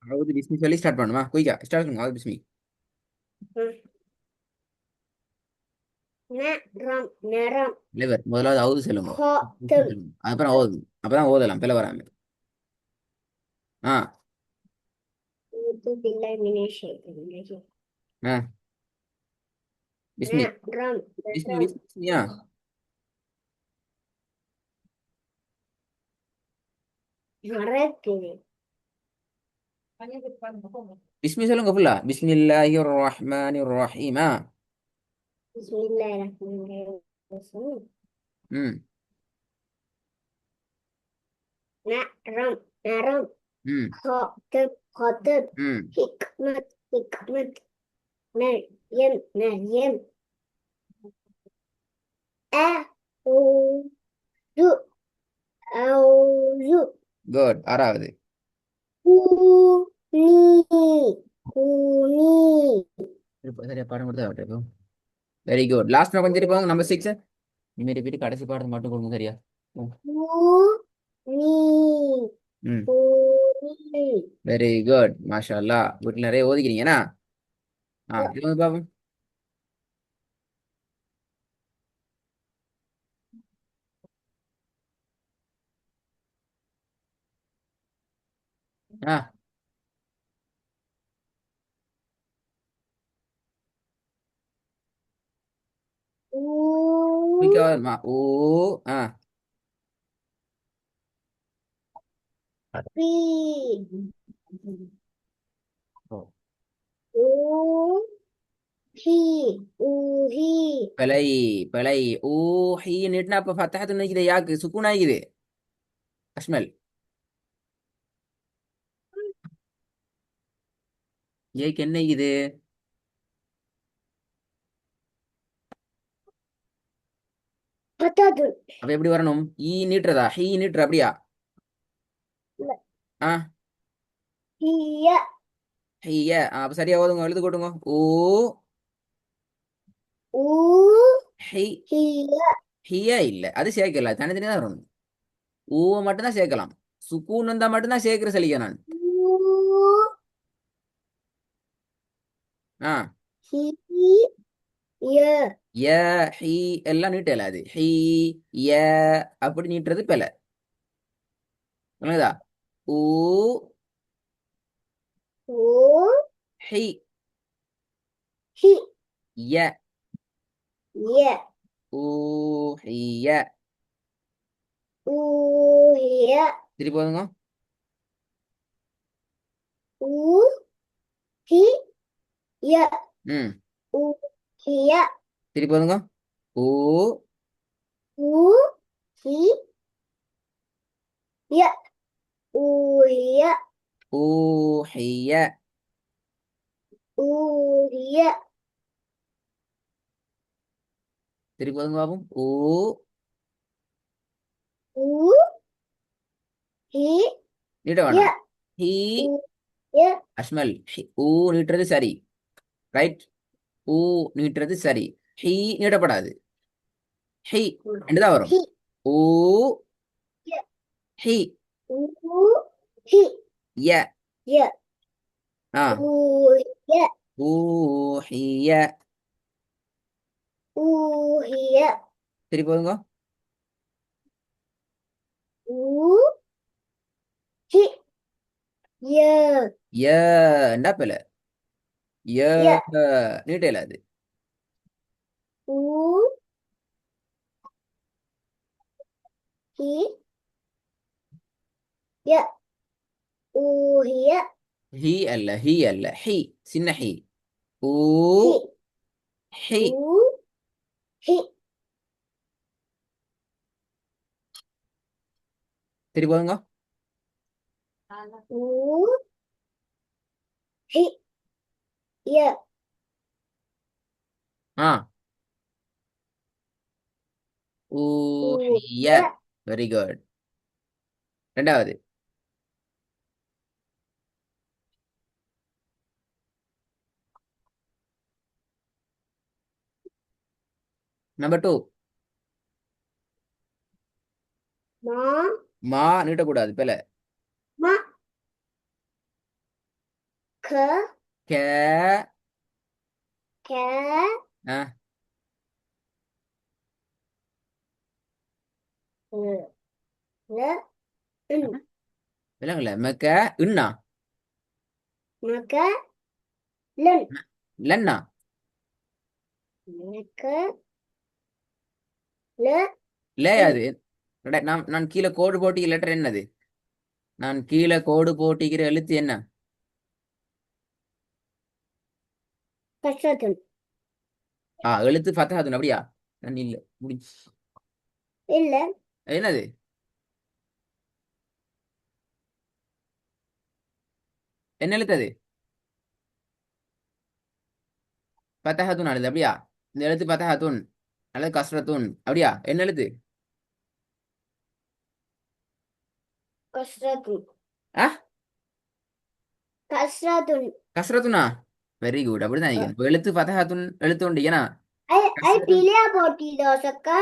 அவுது பிஸ்மி சொல்லி ஸ்டார்ட் பண்ணுமா குயிக்கா ஸ்டார்ட் பண்ணுங்க அவுது பிஸ்மி. நரம் நரம் லிவர் முதலாவது அவுது சொல்லுங்க. ஹாத்தம் அப்புறம் ஓது அப்பதான் ஓதலாம் பிள்ளை வராம. ஆ. ஊது பிள்ளை மினேஷ் ஆ. பிஸ்மி நரம் பிஸ்மி நரம் பிஸ்மியா. மறக்குது. பிஸ்மி சொல்லுங்க ஃபுல்லா பிஸ்மில்லாஹிர் ரஹ்மானிர் ரஹீமா. பிஸ்மில்லாஹிர்ரஹ்மானிர்ரஹீம். ம். நரம் நரம் ம். ஹாத்தம் ஹாத்தம் ம். ஹிக்மத் ஹிக்மத் மர்யம் மர்யம் அவுது அவுது குட் ஆறாவது. கூனி கூனி சரியா பாடம் கொடுத்தா இப்போ. வெரி குட் லாஸ்ட் கொஞ்சம் திருப்பாங்க நம்பர் 6. இனிமேல் ரிப்பீட் கடைசி பாடத்தை மட்டும் கொடுங்க சரியா. ம். கூனி ம். கூனி வெரி குட் மாஷா அல்லா வீட்டில் நிறைய ஓதிக்கிறீங்கண்ணா. ஆ இது வந்து பாப்போம். ஆ குயிக்கா வருமா ஓ. ஆ. ஊபி ஓ. ஊஹி ஊஹி பிழை பிழை ஓ ஹீ நீட்னா அப்ப ஃபத்தஹத்து நினைக்குது யாக்கு சுக்கூன் ஆகிக்குது. அஷ்மல் ஏக்கு என்ன இது. பத்தாது அப்ப எப்படி வரணும் ஈ நீட்டுறதா ஹீ நீட்டுற அப்படியா. ஆ. ஹிய ஹீய அப்ப சரியா ஓதுங்க எழுது கூட்டுங்க ஓ. ஹி ஊஹிய ஹிய இல்ல அது சேர்க்கல தனித்தனியா தான் வரணும். ஊவை மட்டும்தான் சேர்க்கலாம். சுக்கூன் வந்தா மட்டும்தான் சேர்க்கிற சொல்லிக்க நான். ஆ. ஊஹிய ய ஹீ எல்லாம் நீட்டல அது ஹீ ய அப்படி நீட்டுறது பில. விளங்குதா. ஊ ஊஹி ஹி ய ய ஊ ஹிய. ஊஹிய திருப்பி போதுங்க. ஊஹிய ம். ஊஹிய திருப்பி போதுங்க. ஊ ஊஹிய ஊஹிய ஊஹிய. ஊஹிய திருப்பி போதுங்க பாப்போம் ஊ ஊஹிய நீட்ட வேணாம். ஹீ ஊஹிய அஸ்மல் ஊ நீட்டுறது சரி. ரைட். ஊ நீட்டுறது சரி. ஹீ நீட்டப்படாது. ஹி ரெண்டு தான் வரும். ஹி ஊ ஹி ஊஹிய ய. ஆ. ஊஹிய ஊஹிய. ஊஹிய திருப்பி போதுங்க. ஊஹிய ய என்ன பில ய நீட்டல அது. ஊஹிய ஊஹிய ஹி அல்ல ஹி அல்ல ஹி சின்ன ஹி. ஊ ஹி ஹி. ஊஹி திருப்பி போதுங்க. ஊஹிய ஆ. ஊஹிய. ஊஹிய வெரி குட். ரெண்டாவது. நம்பர் 2. மா மா நீட்டக்கூடாது பில. மா க க க ஆ, ல ன் விலங்குல மெக்க இன்னா மக லன் லன்னா மக ல லே ன் அது நான் கீழே கோடு போட்டிக்கிற லெட்டர் என்னது நான் கீழே கோடு போட்டிக்கிற எழுத்து என்ன கஷ்டத்துன் எழுத்து ஃபத்தஹாத்துன் அப்படியா நான் இல்ல முடிஞ்சு இல்ல என்னது என்ன எழுத்து அது ஃபத்தஹாத்துன் எழுது அப்படியா இந்த எழுத்து ஃபத்தஹாத்துன் அல்லது கஸ்ரத்துன் அப்படியா என்ன எழுத்து கஷ்டத்துன் ஆ கஷ்டத்துன் கஸ்ரத்துனா வெரி குட் அப்படிதான் நினைக்கிறேன் இப்ப எழுத்து ஃபத்தஹாத்துன் எழுத்து உண்டு ஏன்னா அது கஸ்ரத்துன் பிள்ளையா போட்டி தோசக்கா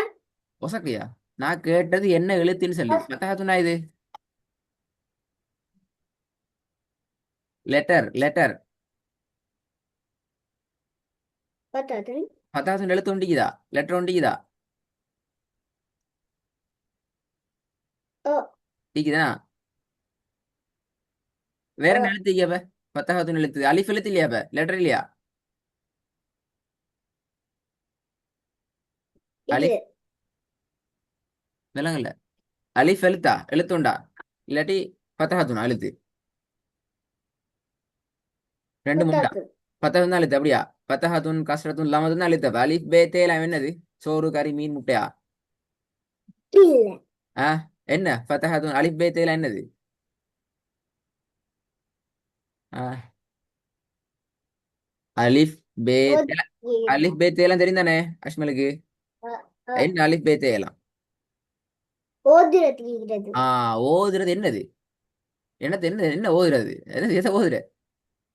ஒசக்கையா நான் கேட்டது என்ன எழுத்துன்னு சொல்லி ஃபத்தஹாத்துனா இது லெட்டர் லெட்டர் கஷ்டத்துன் ஃபத்தஹாத்துன் எழுத்து உண்டிக்குதா லெட்டர் உண்டிக்குதா ஓ டிக்குதா வேற ஓ என்ன எழுத்து இல்லையா ஃபத்தஹாத்துன் எழுத்து அலிஃப் எழுத்து இல்லையா லெட்டர் இல்லையா இது அலிஃப் விலங்கல்ல அலிஃப் எழுத்தா எழுத்துண்டா இல்லாட்டி ஃபத்தஹாத்துன் எழுத்து ரெண்டு மூண்டா கஷ்டத்துன் ஃபத்தஹாத்துன் தான் எழுத்து அப்படியா ஃபத்தஹாத்துன் கஸ்ரத்துன் லமதுன் தான் எழுத்து அப்ப அலிஃப் பே தேலாம் என்னது சோறு கறி மீன் முட்டையா இல்ல ஆ என்ன ஃபத்தஹாத்துன் அலிஃப் பே தேலாம் என்னது ஆ அலிஃப் பே ஓ தேல அலிஃப் பே தேலாம் தெரியும் தானே அஷ்மலுக்கு என்ன அலிஃப் பே தேலாம் ஓதுறது ஆ ஓதுறது என்னது என்னது என்ன என்ன ஓதுறது எதை ஓதுற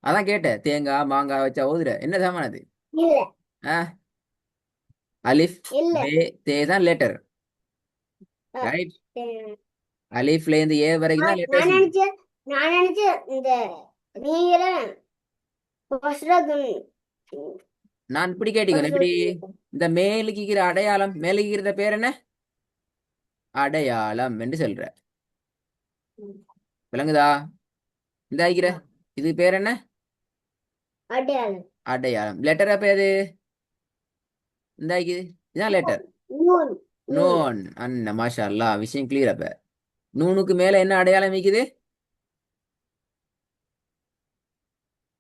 அதான் கேட்டேன் தேங்காய் மாங்காய் வச்சா ஓதுற என்ன சாமான் அது இல்ல ஆ அலிஃப் இல்ல பே தே தான் லெட்டர் ரைட் அலிஃப்ல இருந்து ஏ வரைக்கும் தான் லெட்டர்ஸ் நான் நினைச்சேன் இந்த நீங்களும் கஷ்டத்துன் நான் இப்படி கேட்டீங்க இப்படி இந்த மேலுக்கு அடையாளம் மேலுக்கு பேர் என்ன அடையாளம் என்று சொல்ற விளங்குதா இந்த ஆகிற இது பேர் என்ன அடையாளம் அடையாளம் லெட்டர் அப்ப எது இந்த ஆகிது இதான் லெட்டர் நூன் நூன் நோன் அண்ணா மாஷா அல்லாஹ் விஷயம் கிளியர் அப்ப நூனுக்கு மேல என்ன அடையாளம் வைக்குது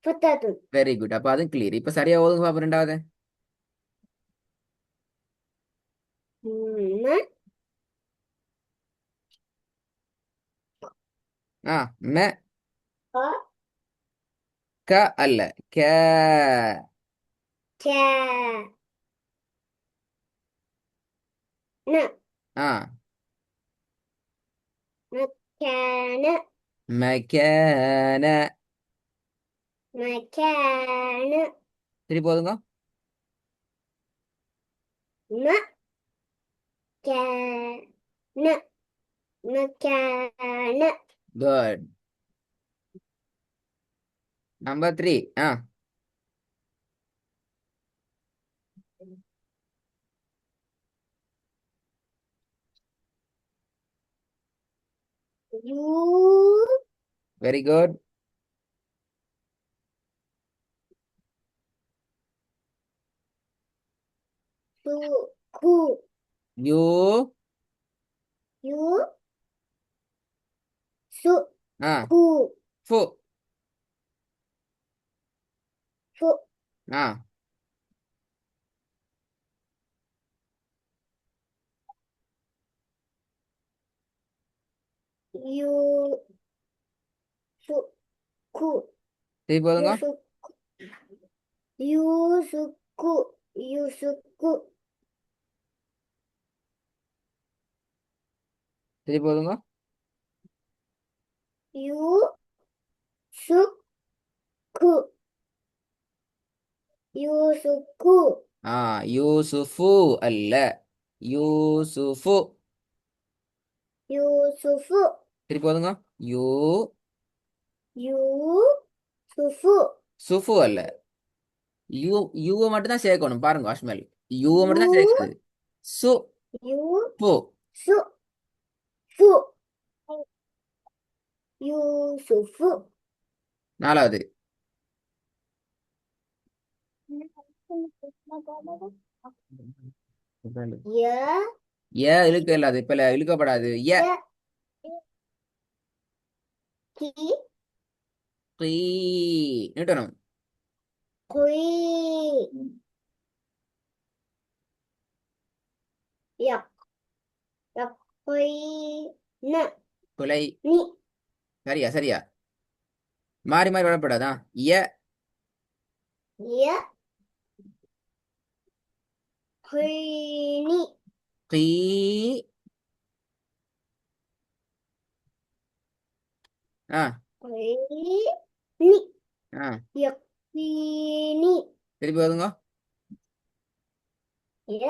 பத்தாத்துன் வெரி குட் அப்ப அதுவும் கிளியர் இப்ப சரியா ஓதுங்க பாப்போம் ரெண்டாவது ம ஆ மெ ப க அல்ல கே கே ந ஆ மக்கான மெக்கான மக்கான சரி போதுங்க ம கான மக்கான குட் நம்பர் 3 ஆ யூ வெரி குட் சு கு யூ யூ சு ஆ கு ஃபு ஃபு ஆ யூ சு கு சரி போதுங்க யூ யூசுக்கு யூசுக்கு சரி போதுங்க யூசுக்கு யூசுக்கு ஆ யூசுஃபு அல்ல யூசுஃபு யூசுஃபு சரி போதுங்க யூ யூசுஃபு சுஃபு சுஃபு அல்ல. யூ யூவை மட்டும் தான் சேர்க்கணும் பாருங்க அஷ்மல். யூவை மட்டும் யூ தான் சேர்க்குது. சு யூ பு. சு ஃபு யூசுஃபு நாலாவது. ய ஏ இழுக்க இல்லாது இப்ப இழுக்கப்படாது. ஏ ய கி கீ நீட்டணும். குய் ய ய குய் ந குலை. நி சரியா சரியா. மாறி மாறி வரப்படாதான். ஏ ய குய் நி கீ ஆ குய் நி ஆ யக்வீனி திருப்பி வருங்க. ய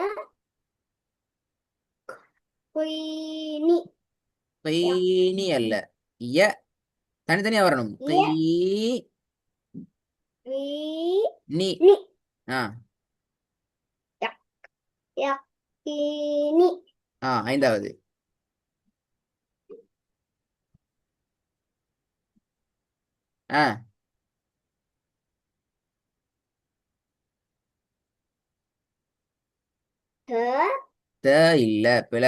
குய்னி கீனி அல்ல. ஏ தனித்தனியா வரணும். கீ ய வீ நீ. நி ஆ யக் யக்கீனி ஆ ஐந்தாவது. ஆ த த இல்ல பிழ.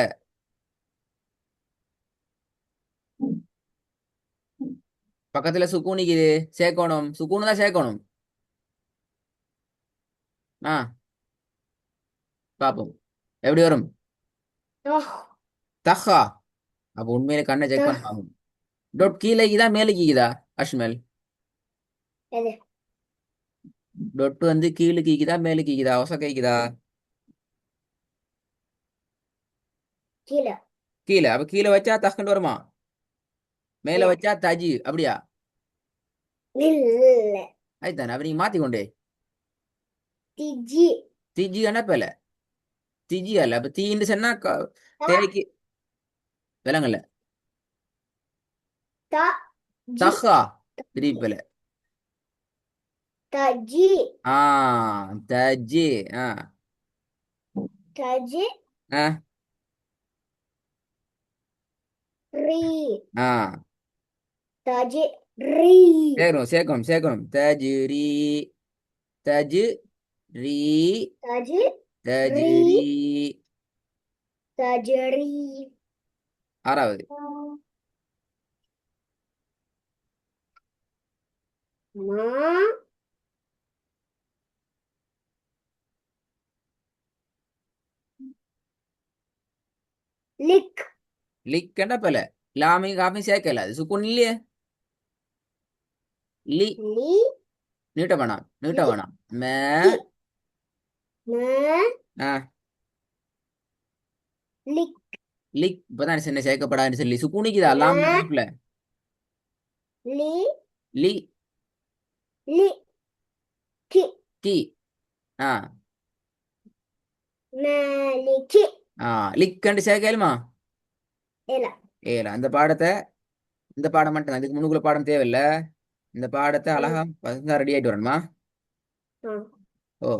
பக்கத்துல சுக்கூனிக்குது சேர்க்கணும். சுக்கூனு தான் சேர்க்கணும். ஆ பாப்போம் எப்படி வரும். தஹ் தஹா. அப்ப உண்மையிலே கண்ணை செக் தஹ் பண்ண ஆகும். டொட் கீழேக்குதா மேலுக்குதா அஷ்மல். எது டொட் வந்து கீழுக்குதா மேலுக்குதா ஒசக்கைக்குதா. கீழே கீழே. அப்ப கீழே வச்சா தஹ்ன்னு வருமா. மேல இல்ல வச்சா தஜி அப்படியா. இல்ல அதுதானே அப்ப நீங்க மாத்திக்கொண்டே. திஜி திஜி அனப்பல. திஜி அல்ல. அப்ப தீன்னு சொன்னா த தேய்க்கு விலங்கல்ல. த ஜி தஹா திருப்பல. தஜி ஆ தஜி. ஆ தஜி ஆ ரீ ஆ தஜி ரீ சேர்க்கணும் சேர்க்கணும் சேர்க்கணும். தஜ்ரி. தஜ் ரீ. தஜி ரீ தஜ்ரி. தஜரி ஆறாவது. மா லிக் லிக் பல. லாமி காமி சேர்க்கல அது சுக்குன் இல்லையே. லி லி நீட்ட வேணாம் நீட்ட லி வேணாம். மே கி ம ஆ லிக் லிக் இப்பதான் சின்ன சேர்க்கப்படாதுன்னு சொல்லி சுக்குனிக்குதா ம லாம் நடுப்புல. லி லி லி கி கி. ஆ மலிக்கி ஆ லிக் கண்டு சேர்க்கலுமா. இல்ல ஏல அந்த பாடத்தை இந்த பாடம் மட்டும் தான். இதுக்கு முன்னுக்குள்ள பாடம் தேவையில்ல. இந்த பாடத்தை ம் அழகா பசங்க ரெடி ஆயிட்டு வரணுமா. ஆ ஓ